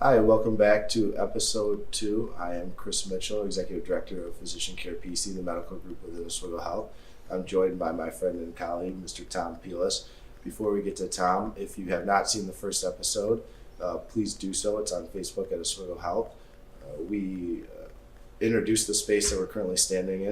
Hi, welcome back to episode 2. I am Chris Mitchell, Executive Director of Physician Care PC, the medical group within Oswego Health. I'm joined by my friend and colleague, Mr. Tom Pelis. Before we get to Tom, if you have not seen the first episode, please do so. It's on Facebook at Oswego Health. We introduced the space that we're currently standing in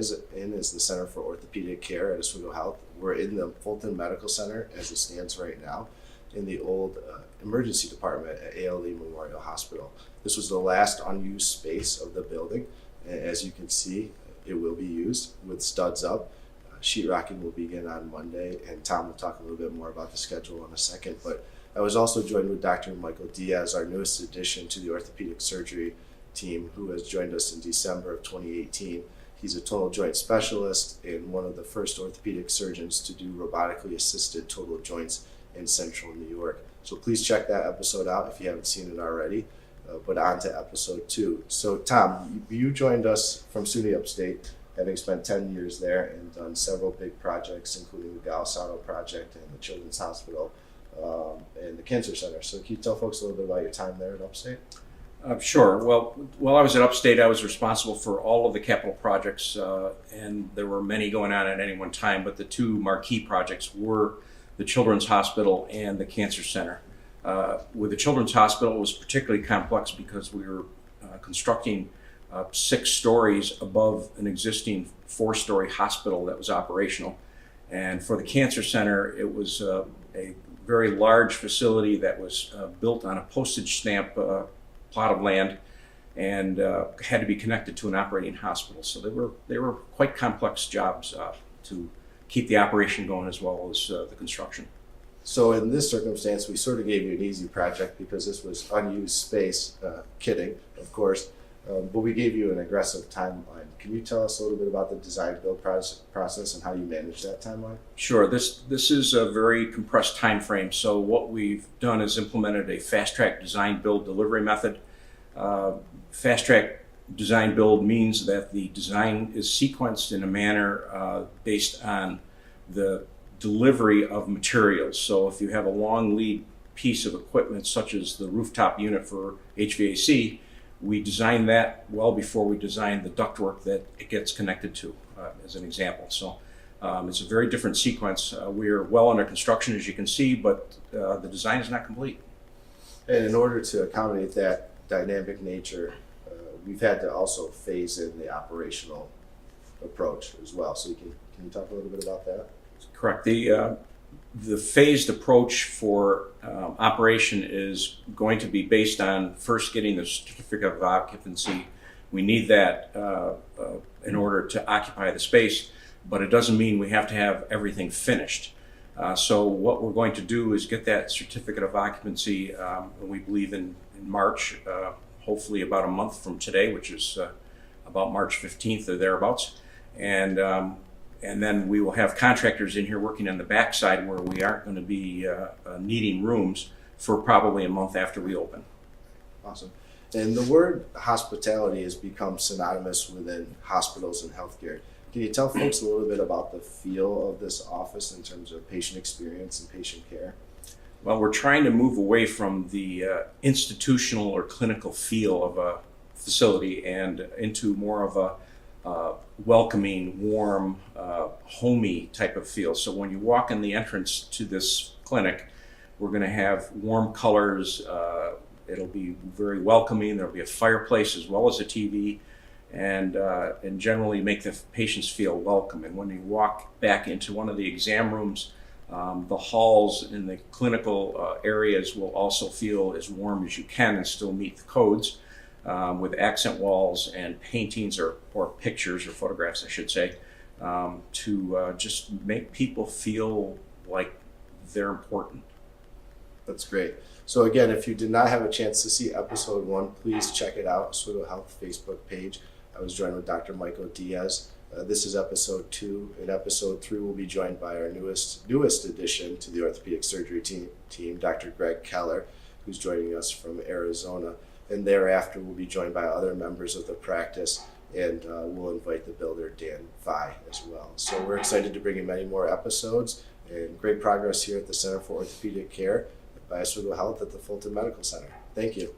is the Center for Orthopedic Care at Oswego Health. We're in the Fulton Medical Center as it stands right now, in the old emergency department at ALE Memorial Hospital. This was the last unused space of the building. As you can see, it will be used with studs up. Sheetrocking will begin on Monday, and Tom will talk a little bit more about the schedule in a second. But I was also joined with Dr. Michael Diaz, our newest addition to the orthopedic surgery team, who has joined us in December of 2018. He's a total joint specialist and one of the first orthopedic surgeons to do robotically assisted total joints in central New York. So please check that episode out if you haven't seen it already. But on to episode 2. So Tom, you joined us from SUNY Upstate, having spent 10 years there and done several big projects, including the Golisano project and the Children's Hospital and the Cancer Center. So can you tell folks a little bit about your time there at Upstate? Sure. Well, while I was at Upstate, I was responsible for all of the capital projects, and there were many going on at any one time, but the two marquee projects were the Children's Hospital and the Cancer Center. With the Children's Hospital, it was particularly complex because we were constructing 6 stories above an existing 4-story hospital that was operational. And for the Cancer Center, it was a very large facility that was built on a postage stamp plot of land and had to be connected to an operating hospital. So they were quite complex jobs to keep the operation going as well as the construction. So in this circumstance, we sort of gave you an easy project because this was unused space. Kidding, of course, but we gave you an aggressive timeline. Can you tell us a little bit about the design-build process and how you manage that timeline? Sure. This is a very compressed time frame. So what we've done is implemented a fast-track design-build delivery method. Fast-track design-build means that the design is sequenced in a manner based on the delivery of materials. So if you have a long lead piece of equipment, such as the rooftop unit for HVAC, we design that well before we design the ductwork that it gets connected to, as an example. So it's a very different sequence. We're well under construction, as you can see, but the design is not complete. And in order to accommodate that dynamic nature, we've had to also phase in the operational approach as well. So can you talk a little bit about that? Correct. The phased approach for operation is going to be based on first getting the certificate of occupancy. We need that in order to occupy the space, but it doesn't mean we have to have everything finished. So what we're going to do is get that certificate of occupancy, we believe in March, hopefully about a month from today, which is about March 15th or thereabouts. And then we will have contractors in here working on the backside where we aren't going to be needing rooms for probably a month after we open. Awesome. And the word hospitality has become synonymous within hospitals and healthcare. Can you tell folks a little bit about the feel of this office in terms of patient experience and patient care? Well, we're trying to move away from the institutional or clinical feel of a facility and into more of a welcoming, warm, homey type of feel. So when you walk in the entrance to this clinic, we're going to have warm colors. It'll be very welcoming. There'll be a fireplace as well as a TV, and generally make the patients feel welcome. And when you walk back into one of the exam rooms, the halls in the clinical areas will also feel as warm as you can and still meet the codes. With accent walls and paintings or pictures or photographs, I should say, to just make people feel like they're important. That's great. So again, if you did not have a chance to see episode 1, please check it out, Oswego Health Facebook page. I was joined with Dr. Michael Diaz. This is episode 2. In episode 3, we'll be joined by our newest addition to the orthopedic surgery team, Dr. Greg Keller, who's joining us from Arizona. And thereafter, we'll be joined by other members of the practice, and we'll invite the builder, Dan Vi, as well. So we're excited to bring you many more episodes, and great progress here at the Center for Orthopedic Care by Oswego Health at the Fulton Medical Center. Thank you.